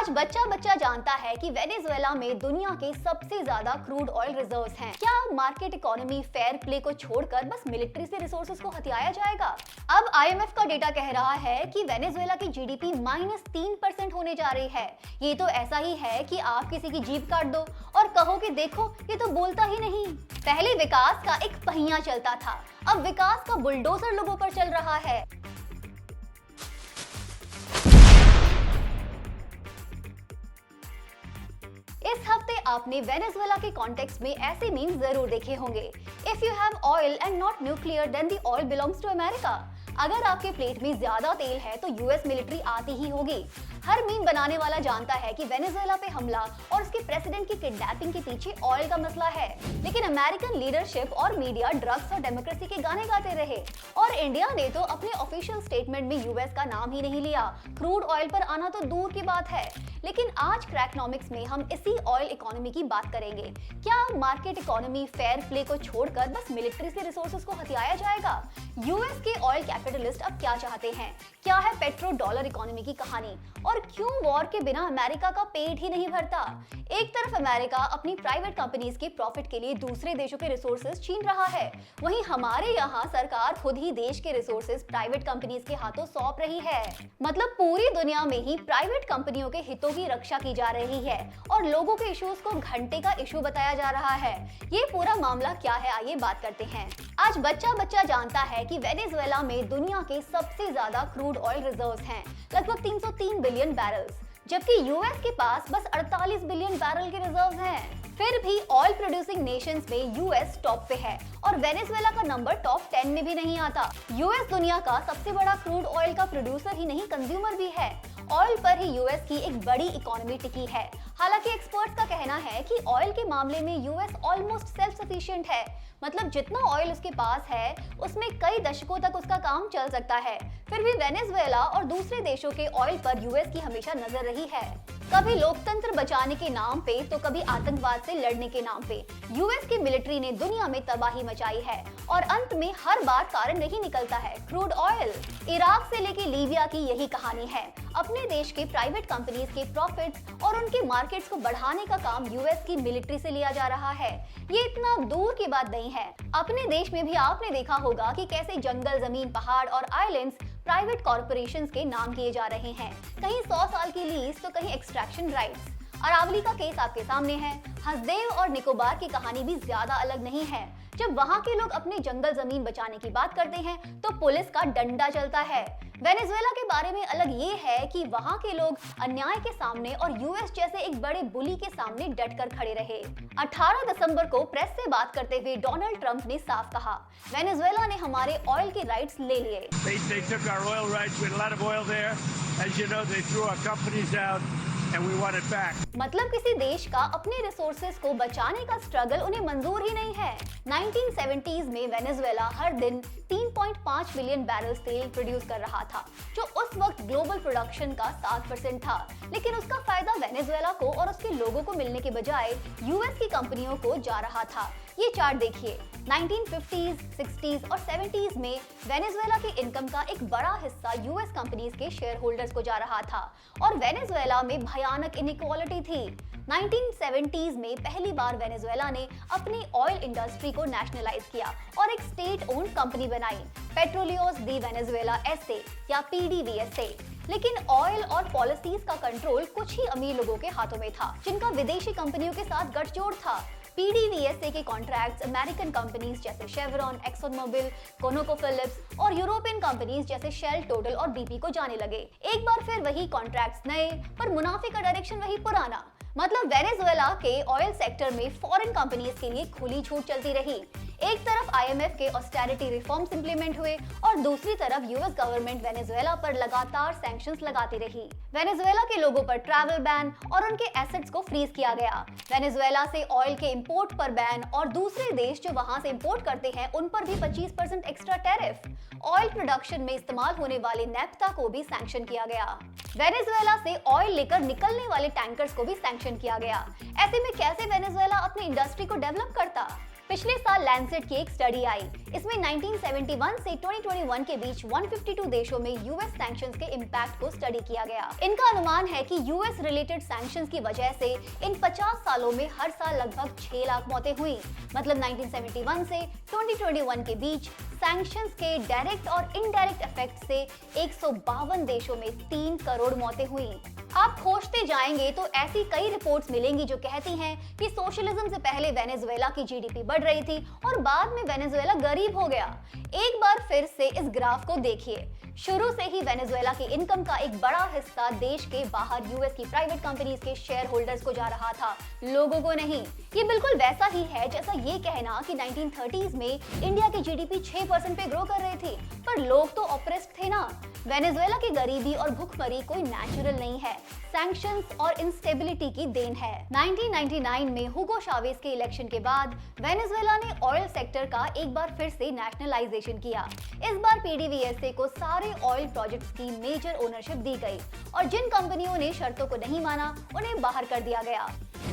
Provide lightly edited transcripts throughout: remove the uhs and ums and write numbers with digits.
आज बच्चा बच्चा जानता है कि वेनेजुएला में दुनिया के सबसे ज्यादा क्रूड ऑयल रिजर्व्स हैं। क्या मार्केट इकोनॉमी फेयर प्ले को छोड़कर बस मिलिट्री से रिसोर्सेज को हथियाया जाएगा? अब IMF का डेटा कह रहा है कि वेनेजुएला की GDP -3% होने जा रही है। ये तो ऐसा ही है कि आप किसी की जीभ काट दो और कहो कि देखो ये तो बोलता ही नहीं। पहले विकास का एक पहिया चलता था, अब विकास का बुलडोजर लोगों पर चल रहा है। इस हफ्ते आपने वेनेजुएला के कॉन्टेक्स्ट में ऐसे मीम्स जरूर देखे होंगे। If you have oil and not nuclear then the oil belongs to America. अगर आपके प्लेट में ज्यादा तेल है तो यूएस मिलिट्री आती ही होगी। हर मीम बनाने वाला जानता है कि वेनेजुएला पे हमला और उसके प्रेसिडेंट की किडनैपिंग के पीछे ऑयल का मसला है। लेकिन अमेरिकन लीडरशिप और मीडिया ड्रग्स और डेमोक्रेसी के गाने गाते रहे और इंडिया ने तो अपने ऑफिशियल स्टेटमेंट में यूएस का नाम ही नहीं लिया। क्रूड ऑयल पर आना तो दूर की बात है। लेकिन आज क्रैकनॉमिक्स में हम इसी ऑयल इकोनॉमी की बात करेंगे। क्या मार्केट इकोनॉमी फेयर प्ले को छोड़कर बस मिलिट्री से रिसोर्सेज को हथियाया जाएगा? यूएस के ऑयल कैपिटलिस्ट अब क्या चाहते हैं? क्या है पेट्रो डॉलर इकोनॉमी की कहानी और क्यों वॉर के बिना अमेरिका का पेट ही नहीं भरता? एक तरफ अमेरिका अपनी प्राइवेट कंपनीज के प्रॉफिट के लिए दूसरे देशों के रिसोर्सेज छीन रहा है, वहीं हमारे यहाँ सरकार खुद ही देश के रिसोर्सेज प्राइवेट कंपनीज के हाथों सौंप रही है। मतलब पूरी दुनिया में ही प्राइवेट कंपनियों के हितों की रक्षा की जा रही है और लोगों के इश्यूज को घंटे का इशू बताया जा रहा है। ये पूरा मामला क्या है, आइए बात करते हैं। आज बच्चा बच्चा जानता है कि वेनेजुएला में दुनिया के सबसे ज्यादा क्रूड ऑयल रिजर्व्स हैं, लगभग 303 बिलियन बैरल्स, जबकि यूएस के पास बस 48 बिलियन बैरल के रिजर्व्स हैं। फिर भी ऑयल प्रोड्यूसिंग नेशंस में यूएस टॉप पे है और वेनेजुएला का नंबर टॉप 10 में भी नहीं आता। यूएस दुनिया का सबसे बड़ा क्रूड ऑयल का प्रोड्यूसर ही नहीं, कंज्यूमर भी है। ऑयल पर ही यूएस की एक बड़ी इकोनॉमी टिकी है। हालांकि एक्सपर्ट्स का कहना है कि ऑयल के मामले में यूएस ऑलमोस्ट सेल्फ सफिशिएंट है। मतलब जितना ऑयल उसके पास है उसमें कई दशकों तक उसका काम चल सकता है। फिर भी वेनेजुएला और दूसरे देशों के ऑयल पर यूएस की हमेशा नजर रही है, कभी लोकतंत्र बचाने के नाम पे तो कभी आतंकवाद से लड़ने के नाम पे। यूएस की मिलिट्री ने दुनिया में तबाही मचाई है और अंत में हर बार कारण नहीं निकलता है क्रूड ऑयल। इराक से लेके लीबिया की यही कहानी है। अपने देश के प्राइवेट कंपनीज के प्रॉफिट्स और उनके मार्केट्स को बढ़ाने का काम यूएस की मिलिट्री से लिया जा रहा है। ये इतना दूर की बात नहीं है। अपने देश में भी आपने देखा होगा कि कैसे जंगल, जमीन, पहाड़ और आइलैंड्स प्राइवेट कॉर्पोरेशंस के नाम किए जा रहे हैं। कहीं 100 साल की लीज तो कहीं एक्सट्रैक्शन राइट्स। अरावली का केस आपके सामने है। हसदेव और निकोबार की कहानी भी ज्यादा अलग नहीं है। जब वहाँ के लोग अपने जंगल जमीन बचाने की बात करते हैं तो पुलिस का डंडा चलता है। वेनेजुएला के बारे में अलग ये है कि वहाँ के लोग अन्याय के सामने और यूएस जैसे एक बड़े बुली के सामने डटकर खड़े रहे। 18 दिसंबर को प्रेस से बात करते हुए डोनाल्ड ट्रंप ने साफ कहा, वेनेजुएला ने हमारे ऑयल के राइट्स ले लिए। मतलब किसी देश का अपने रिसोर्सेज को बचाने का स्ट्रगल उन्हें मंजूर ही नहीं है। 1970s में वेनेजुएला हर दिन 3.5 मिलियन बैरल्स तेल प्रोड्यूस कर रहा था, जो उस वक्त ग्लोबल प्रोडक्शन का 7% था। लेकिन उसका फायदा वेनेजुएला को और उसके लोगों को मिलने के बजाय यूएस की कंपनियों को जा रहा था। ये चार्ट देखिए, 1950s, 60s और 70s में वेनेजुएला की इनकम का एक बड़ा हिस्सा यूएस कंपनीज के शेयर होल्डर्स को जा रहा था और वेनेजुएला में भयानक इनइक्वालिटी थी। 1970s में पहली बार वेनेजुएला ने अपनी ऑयल इंडस्ट्री को नेशनलाइज किया और एक स्टेट ओन्ड कंपनी बनाई, पेट्रोलियोस दी वेनेजुएला एसए या PDVSA। लेकिन ऑयल और पॉलिसीज का कंट्रोल कुछ ही अमीर लोगों के हाथों में था, जिनका विदेशी कंपनियों के साथ गठजोड़ था। PDVSA के कॉन्ट्रैक्ट्स अमेरिकन कंपनीज जैसे शेवरॉन, एक्सन मोबिल, कोनोकोफिलिप्स और यूरोपियन कंपनीज जैसे शेल, टोटल और BP को जाने लगे। एक बार फिर वही कॉन्ट्रैक्ट्स नए, पर मुनाफे का डायरेक्शन वही पुराना। मतलब वेनेजुएला के ऑयल सेक्टर में फॉरेन कंपनीज के लिए खुली छूट चलती रही। एक तरफ IMF के ऑस्टेरिटी रिफॉर्म्स इंप्लीमेंट हुए और दूसरी तरफ यूएस गवर्नमेंट वेनेजुएला पर लगातार सैंक्शंस लगाती रही। वेनेजुएला के लोगों पर ट्रैवल बैन और उनके एसेट्स को फ्रीज किया गया। वेनेजुएला से ऑयल के इंपोर्ट पर बैन और दूसरे देश जो वहां से इंपोर्ट करते हैं उन पर भी 25% एक्स्ट्रा टैरिफ। ऑयल प्रोडक्शन में इस्तेमाल होने वाले नेफ्ता को भी सैंक्शन किया गया। वेनेजुएला से ऑयल लेकर निकलने वाले टैंकर्स को भी सैंक्शन किया गया। ऐसे में कैसे वेनेजुएला अपनी इंडस्ट्री को डेवलप करता? पिछले साल लैंसेट की एक स्टडी आई। इसमें 1971 से 2021 के बीच 152 देशों में यूएस सैंक्शंस के इम्पैक्ट को स्टडी किया गया। इनका अनुमान है कि यूएस रिलेटेड सैंक्शंस की वजह से इन 50 सालों में हर साल लगभग 6 लाख मौतें हुई। मतलब 1971 से 2021 के बीच सैंक्शंस के डायरेक्ट और इनडायरेक्ट इफेक्ट से 152 देशों में 3 करोड़ मौतें हुई। आप खोजते जाएंगे तो ऐसी कई रिपोर्ट्स मिलेंगी जो कहती हैं कि सोशलिज्म से पहले वेनेजुएला की जीडीपी बढ़ रही थी और बाद में वेनेजुएला गरीब हो गया। एक बार फिर से इस ग्राफ को देखिए। शुरू से ही वेनेजुएला की इनकम का एक बड़ा हिस्सा देश के बाहर यूएस की प्राइवेट कंपनीज के शेयर होल्डर्स को जा रहा था, लोगों को नहीं। ये बिल्कुल वैसा ही है जैसा ये कहना कि 1930s में इंडिया की जीडीपी 6% पे ग्रो कर रही थी, पर लोग तो ऑप्रेस्ड थे ना। वेनेजुएला की गरीबी और भुखमरी कोई नेचुरल नहीं है, सैंक्शंस और इंस्टेबिलिटी की देन है। 1999 में हुगो चावेज के इलेक्शन के बाद वेनेजुएला ने ऑयल सेक्टर का एक बार फिर से नेशनलाइजेशन किया। इस बार पीडीवीएसए को सारे ऑयल प्रोजेक्ट्स की मेजर ओनरशिप दी गई और जिन कंपनियों ने शर्तों को नहीं माना उन्हें बाहर कर दिया गया।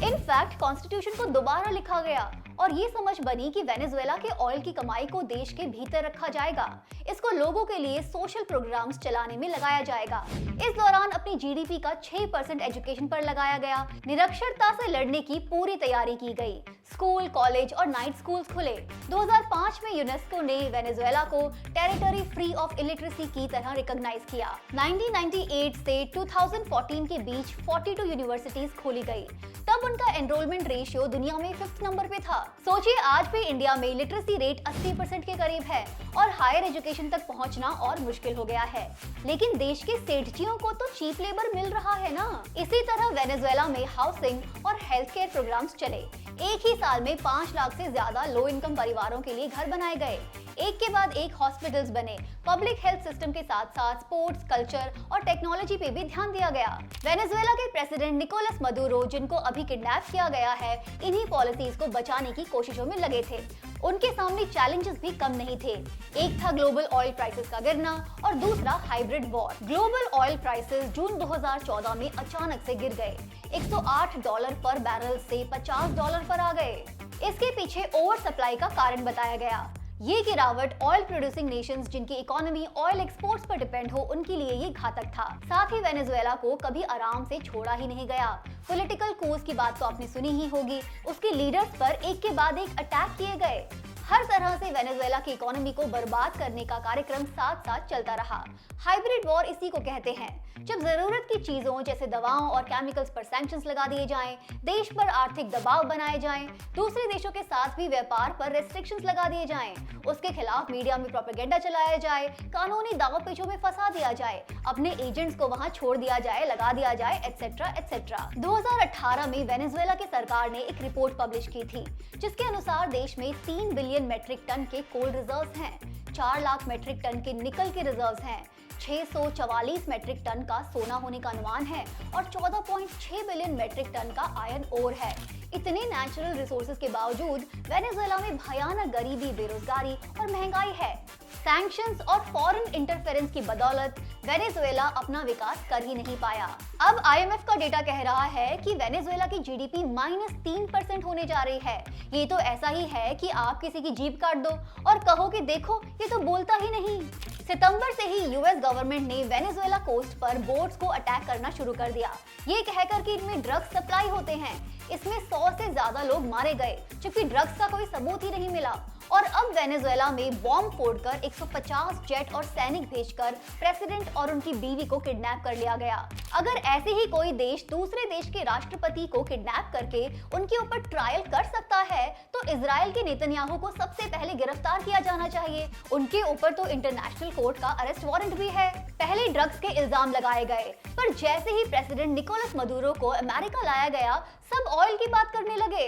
इनफैक्ट कॉन्स्टिट्यूशन को दोबारा लिखा गया और ये समझ बनी कि वेनेजुएला के ऑयल की कमाई को देश के भीतर रखा जाएगा। इसको लोगों के लिए सोशल प्रोग्राम्स चलाने में लगाया जाएगा। इस दौरान अपनी जीडीपी का 6% एजुकेशन पर लगाया गया। निरक्षरता से लड़ने की पूरी तैयारी की गई। स्कूल, कॉलेज और नाइट स्कूल्स खुले। 2005 में यूनेस्को ने वेनेजुएला को टेरिटरी फ्री ऑफ इलिटरेसी की तरह रिकॉग्नाइज किया। 1998 से 2014 के बीच 42 यूनिवर्सिटीज खोली गई। तब उनका एनरोलमेंट रेशियो दुनिया में 5th नंबर पे था। सोचिए आज भी इंडिया में लिटरेसी रेट 80% के करीब है और हायर एजुकेशन तक पहुंचना और मुश्किल हो गया है। लेकिन देश के सेठजियों को तो चीप लेबर मिल रहा है ना। इसी तरह वेनेजुएला में हाउसिंग और हेल्थ केयर प्रोग्राम्स चले। एक ही साल में 5 लाख से ज्यादा लो इनकम परिवारों के लिए घर बनाए गए। एक के बाद एक हॉस्पिटल्स बने। पब्लिक हेल्थ सिस्टम के साथ साथ स्पोर्ट्स, कल्चर और टेक्नोलॉजी पे भी ध्यान दिया गया। वेनेजुएला के प्रेसिडेंट निकोलस मदुरो, जिनको अभी किडनैप किया गया है, इन्हीं पॉलिसीज को बचाने की कोशिशों में लगे थे। उनके सामने चैलेंजेस भी कम नहीं थे। एक था ग्लोबल ऑयल प्राइसेस का गिरना और दूसरा hybrid war. Global oil prices June 2014 में अचानक से गिर गए। $108 पर बैरल से $50 पर आ गए। इसके पीछे ओवर सप्लाई का कारण बताया गया। ये गिरावट ऑयल प्रोड्यूसिंग नेशंस जिनकी इकोनॉमी ऑयल एक्सपोर्ट्स पर डिपेंड हो उनके लिए ये घातक था। साथ ही वेनेजुएला को कभी आराम से छोड़ा ही नहीं गया। पॉलिटिकल कूज की बात तो आपने सुनी ही होगी। उसके लीडर्स पर एक के बाद एक अटैक किए गए। हर तरह से वेनेजुएला की इकोनॉमी को बर्बाद करने का कार्यक्रम साथ साथ चलता रहा। हाइब्रिड वॉर इसी को कहते हैं, जब जरूरत की चीजों जैसे दवाओं और केमिकल्स पर सैंक्शंस लगा दिए जाएं, देश पर आर्थिक दबाव बनाए जाएं, दूसरे देशों के साथ भी व्यापार पर रेस्ट्रिक्शंस लगा दिए जाएं, उसके खिलाफ मीडिया में प्रोपेगेंडा चलाया जाए, कानूनी दाव पेचों में फंसा दिया जाए, अपने एजेंट्स को वहां छोड़ दिया जाए, लगा दिया जाए, एटसेट्रा एटसेट्रा। 2018 में वेनेजुएला की सरकार ने एक रिपोर्ट पब्लिश की थी जिसके अनुसार देश में 3 बिलियन मेट्रिक टन के कोल रिजर्व्स हैं, 4 लाख मेट्रिक टन के निकल के रिजर्व्स हैं, 644 मेट्रिक टन का सोना होने का अनुमान है और 14.6 बिलियन मेट्रिक टन का आयरन ओर है। इतने नेचुरल रिसोर्सेज के बावजूद वेनेजुएला में भयानक गरीबी, बेरोजगारी और महंगाई है। सैंक्शंस और फॉरेन इंटरफेरेंस की बदौलत वेनेजुएला अपना विकास कर ही नहीं पाया। अब IMF का डेटा कह रहा है कि वेनेजुएला की जीडीपी -3% होने जा रही है। ये तो ऐसा ही है कि आप किसी की जीभ काट दो और कहो कि देखो ये तो बोलता ही नहीं। सितंबर से ही यूएस गवर्नमेंट ने वेनेजुएला कोस्ट पर बोट्स को अटैक करना शुरू कर दिया, ये कहकर कि इनमें ड्रग्स सप्लाई होते हैं। इसमें 100 से ज्यादा लोग मारे गए जबकि ड्रग्स का कोई सबूत ही नहीं मिला। और अब वेनेजुएला में बॉम्ब फोड़कर 150 जेट और सैनिक भेजकर प्रेसिडेंट और उनकी बीवी को किडनैप कर लिया गया। अगर ऐसे ही कोई देश दूसरे देश के राष्ट्रपति को किडनैप करके उनके ऊपर ट्रायल कर सकता है तो इजराइल के नेतन्याहू को सबसे पहले गिरफ्तार किया जाना चाहिए। उनके ऊपर तो इंटरनेशनल कोर्ट का अरेस्ट वारंट भी है। पहले ड्रग्स के इल्जाम लगाए गए, पर जैसे ही प्रेसिडेंट निकोलस मदुरो को अमेरिका लाया गया, सब ऑयल की बात करने लगे।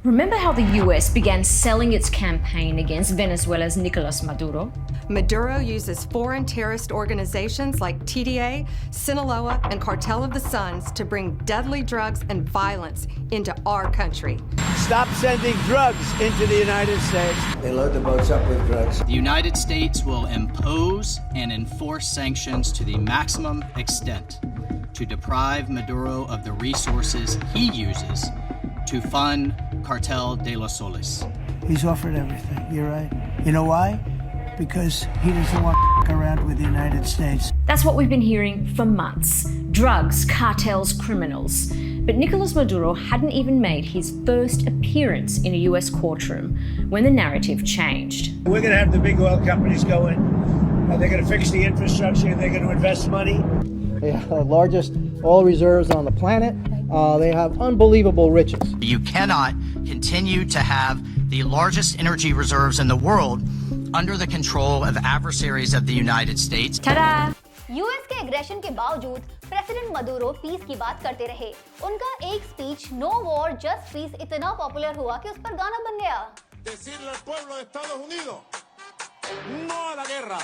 Remember how the US began selling its campaign against Venezuela's Nicolas Maduro? Maduro uses foreign terrorist organizations like TDA, Sinaloa, and Cartel of the Suns to bring deadly drugs and violence into our country. Stop sending drugs into the United States. They load the boats up with drugs. The United States will impose and enforce sanctions to the maximum extent to deprive Maduro of the resources he uses to fund Cartel de los Soles. He's offered everything. You're right. You know why? Because he doesn't want to f*** around with the United States. That's what we've been hearing for months. Drugs, cartels, criminals. But Nicolas Maduro hadn't even made his first appearance in a US courtroom when the narrative changed. We're going to have the big oil companies go in. They're going to fix the infrastructure. They're going to invest money. They have the largest oil reserves on the planet. They have unbelievable riches. You cannot continue to have the largest energy reserves in the world under the control of adversaries of the United States. Ta-da! US के aggression के बावजूद president Maduro piece की बात करते रहे। उनका एक speech no war just peace इतना पॉपुलर हुआ कि उस पर गाना बन गया। Decirle al pueblo de Estados Unidos, no a la guerra.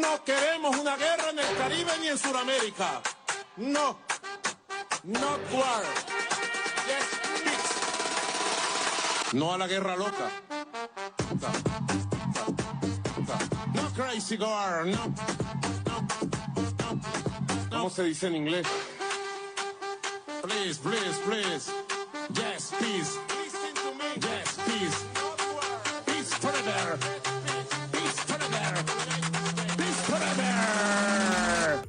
No queremos una guerra en el Caribe ni en Sudamérica. No. Not war. Yes, peace. No a la guerra loca. No crazy war. No. ¿Cómo se dice en inglés? Please, please, please. Yes, peace. Listen to me. Yes, peace. Peace forever. Peace forever. Peace forever.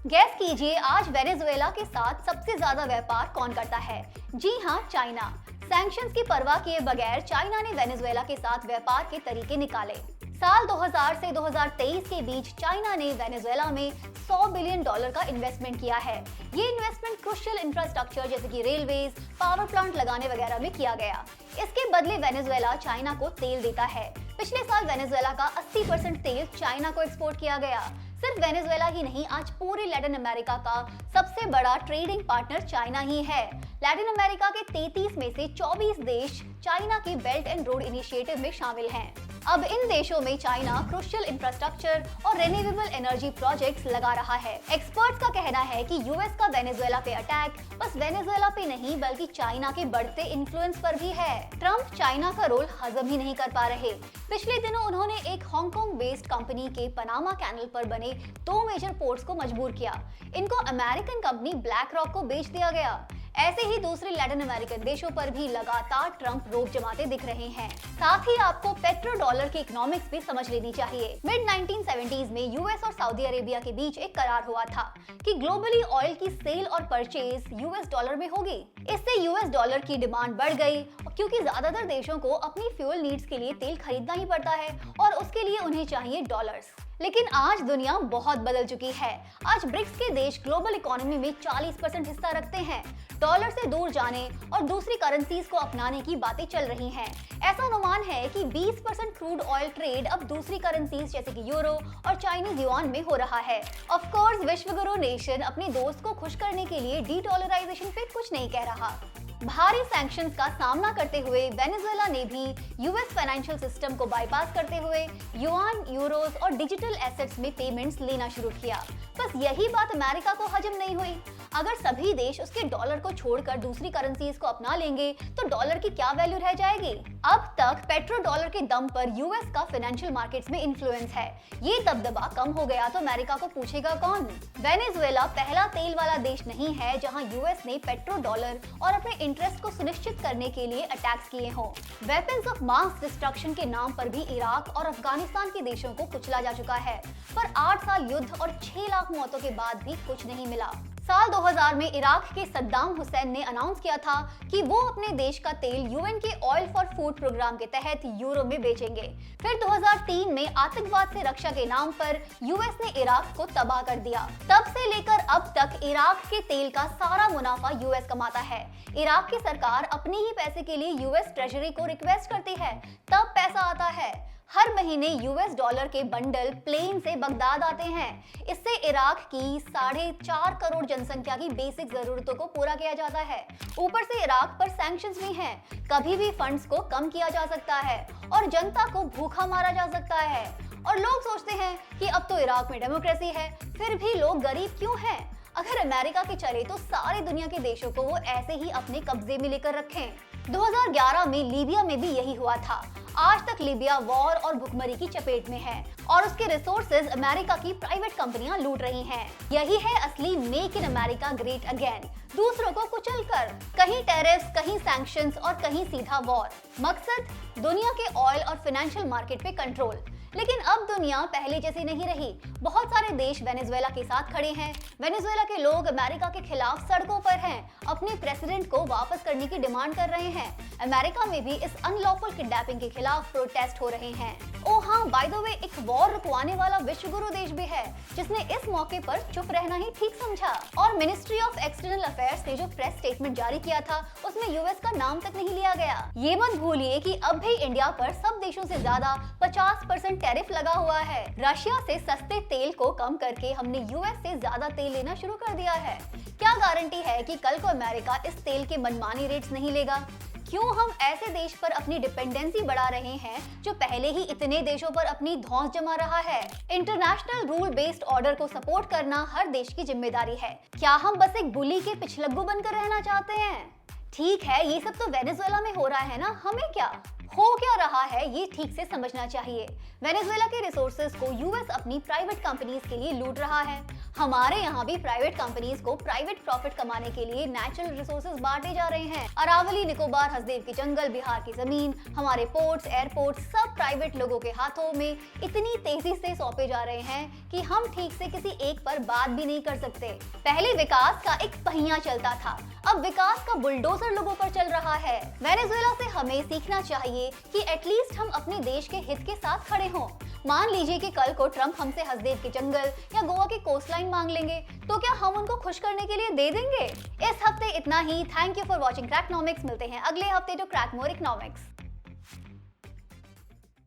Gas कीजिए आज Venezuela के साथ सबसे ज्यादा व्यापार कौन करता है? जी हाँ, चाइना। सैंक्शंस की परवाह किए बगैर चाइना ने वेनेजुएला के साथ व्यापार के तरीके निकाले। साल 2000 से 2023 के बीच चाइना ने वेनेजुएला में $100 बिलियन का इन्वेस्टमेंट किया है। ये इन्वेस्टमेंट क्रूशियल इंफ्रास्ट्रक्चर जैसे कि रेलवेज, पावर प्लांट लगाने वगैरह में किया गया। इसके बदले वेनेजुएला चाइना को तेल देता है। पिछले साल वेनेजुएला का 80% तेल चाइना को एक्सपोर्ट किया गया। सिर्फ वेनेजुएला ही नहीं, आज पूरे लैटिन अमेरिका का सबसे बड़ा ट्रेडिंग पार्टनर चाइना ही है। लैटिन अमेरिका के 33 में से 24 देश चाइना के बेल्ट एंड रोड इनिशिएटिव में शामिल हैं। अब इन देशों में चाइना क्रूशियल इंफ्रास्ट्रक्चर और रिन्यूएबल एनर्जी प्रोजेक्ट्स लगा रहा है। एक्सपर्ट्स का कहना है कि यूएस का वेनेजुएला पे अटैक बस वेनेजुएला पे नहीं बल्कि चाइना के बढ़ते इन्फ्लुएंस पर भी है। ट्रंप चाइना का रोल हजम ही नहीं कर पा रहे। पिछले दिनों उन्होंने एक हांगकांग बेस्ड कंपनी के पनामा कैनल पर बने 2 मेजर पोर्ट्स को मजबूर किया। इनको अमेरिकन कंपनी ब्लैक रॉक को बेच दिया गया। ऐसे ही दूसरे लैटिन अमेरिकन देशों पर भी लगातार ट्रंप रोक जमाते दिख रहे हैं। साथ ही आपको पेट्रो डॉलर की इकोनॉमिक्स भी समझ लेनी चाहिए। मिड 1970s में यूएस और सऊदी अरेबिया के बीच एक करार हुआ था कि ग्लोबली ऑयल की सेल और परचेज यूएस डॉलर में होगी। इससे यूएस डॉलर की डिमांड बढ़ गई क्योंकि ज्यादातर देशों को अपनी फ्यूल नीड्स के लिए तेल खरीदना ही पड़ता है और उसके लिए उन्हें चाहिए डॉलर्स। लेकिन आज दुनिया बहुत बदल चुकी है। आज ब्रिक्स के देश ग्लोबल इकोनॉमी में 40% हिस्सा रखते हैं। डॉलर से दूर जाने और दूसरी करेंसीज को अपनाने की बातें चल रही हैं। ऐसा अनुमान है कि 20% क्रूड ऑयल ट्रेड अब दूसरी करेंसीज जैसे कि यूरो और चाइनीज युआन में हो रहा है। ऑफ कोर्स विश्वगुरु नेशन अपने दोस्त को खुश करने के लिए डी-डॉलराइजेशन पे कुछ नहीं कह रहा। भारी सैंक्शंस का सामना करते हुए वेनेजुएला ने भी यूएस फाइनेंशियल सिस्टम को बाईपास करते हुए युआन, यूरोज और डिजिटल एसेट्स में पेमेंट्स लेना शुरू किया। बस यही बात अमेरिका को हजम नहीं हुई। अगर सभी देश उसके डॉलर को छोड़कर दूसरी करेंसीज को अपना लेंगे तो डॉलर की क्या वैल्यू रह जाएगी? अब तक पेट्रो डॉलर के दम पर यूएस का फाइनेंशियल मार्केट्स में इन्फ्लुएंस है। ये दबदबा कम हो गया तो अमेरिका को पूछेगा कौन? वेनेजुएला पहला तेल वाला देश नहीं है जहां यूएस ने पेट्रो डॉलर और अपने इंटरेस्ट को सुनिश्चित करने के लिए अटैक्स किए हों। वेपन्स ऑफ मास डिस्ट्रक्शन के नाम पर भी इराक और अफगानिस्तान के देशों को कुचला जा चुका है, पर 8 साल युद्ध और 6 लाख मौतों के बाद भी कुछ नहीं मिला। साल 2000 में इराक के सद्दाम हुसैन ने अनाउंस किया था कि वो अपने देश का तेल यूएन के ऑयल फॉर फूड प्रोग्राम के तहत यूरो में बेचेंगे। फिर 2003 में आतंकवाद से रक्षा के नाम पर यूएस ने इराक को तबाह कर दिया। तब से लेकर अब तक इराक के तेल का सारा मुनाफा यूएस कमाता है। इराक की सरकार अपने ही पैसे के लिए यूएस ट्रेजरी को रिक्वेस्ट करती है, तब पैसा आता है। हर महीने यूएस डॉलर के बंडल प्लेन से बगदाद आते हैं। इससे इराक की 4.5 करोड़ जनसंख्या की बेसिक जरूरतों को पूरा किया जाता है। ऊपर से इराक पर सैंक्शंस भी हैं। कभी भी फंड्स को कम किया जा सकता है और जनता को भूखा मारा जा सकता है। और लोग सोचते हैं कि अब तो इराक में डेमोक्रेसी है, फिर भी लोग गरीब क्यों हैं? अगर अमेरिका के चले तो सारी दुनिया के देशों को वो ऐसे ही अपने कब्जे में लेकर रखें। 2011 में लीबिया में भी यही हुआ था। आज तक लीबिया वॉर और भुखमरी की चपेट में है और उसके रिसोर्सेज अमेरिका की प्राइवेट कंपनियां लूट रही हैं। यही है असली make in America great again, दूसरों को कुचलकर। कहीं टैरिफ्स, कहीं सैंक्शंस और कहीं सीधा वॉर। मकसद दुनिया के ऑयल और फाइनेंशियल मार्केट पे कंट्रोल। लेकिन अब दुनिया पहले जैसी नहीं रही। बहुत सारे देश वेनेजुएला के साथ खड़े हैं। वेनेजुएला के लोग अमेरिका के खिलाफ सड़कों पर हैं, अपने प्रेसिडेंट को वापस करने की डिमांड कर रहे हैं। अमेरिका में भी इस अनलॉफुल किडनैपिंग के खिलाफ प्रोटेस्ट हो रहे हैं। ओह हाँ, बाय द वे, एक वॉर रुकवाने वाला विश्व गुरु देश भी है जिसने इस मौके पर चुप रहना ही ठीक समझा। और मिनिस्ट्री ऑफ एक्सटर्नल अफेयर्स ने जो प्रेस स्टेटमेंट जारी किया था उसमें यूएस का नाम तक नहीं लिया गया। ये मत भूलिए कि अब भी इंडिया पर सब देशों से ज्यादा 50% टैरिफ लगा हुआ है। रशिया से सस्ते तेल को कम करके हमने यूएस से ज्यादा तेल लेना शुरू कर दिया है। क्या गारंटी है कि कल को अमेरिका इस तेल के मनमानी रेट्स नहीं लेगा? क्यों हम ऐसे देश पर अपनी डिपेंडेंसी बढ़ा रहे हैं जो पहले ही इतने देशों पर अपनी धौंस जमा रहा है? इंटरनेशनल रूल बेस्ड ऑर्डर को सपोर्ट करना हर देश की जिम्मेदारी है। क्या हम बस एक बुली के पिछलग्गू बनकर रहना चाहते हैं? ठीक है, ये सब तो वेनेजुएला में हो रहा है ना, हमें क्या? हो क्या रहा है ये ठीक से समझना चाहिए। वेनेजुएला के रिसोर्सेज को यूएस अपनी प्राइवेट कंपनीज के लिए लूट रहा है। हमारे यहाँ भी प्राइवेट कंपनीज को प्राइवेट प्रॉफिट कमाने के लिए नेचुरल रिसोर्सेज बांटे जा रहे हैं। अरावली, निकोबार, हसदेव की जंगल, बिहार की जमीन, हमारे पोर्ट्स, एयरपोर्ट्स सब प्राइवेट लोगों के हाथों में इतनी तेजी से सौंपे जा रहे हैं कि हम ठीक से किसी एक पर बात भी नहीं कर सकते। पहले विकास का एक पहिया चलता था, अब विकास का बुलडोजर लोगों पर चल रहा है। वेनेजुएला से हमें सीखना चाहिए कि एटलीस्ट हम अपने देश के हित के साथ खड़े हों। मान लीजिए कि कल को ट्रंप हमसे हसदेव के जंगल या गोवा की कोस्टलाइन मांग लेंगे, तो क्या हम उनको खुश करने के लिए दे देंगे? इस हफ्ते इतना ही। Thank you for watching Cracknomics. मिलते हैं अगले हफ्ते टू क्रैक मोर इकोनॉमिक्स।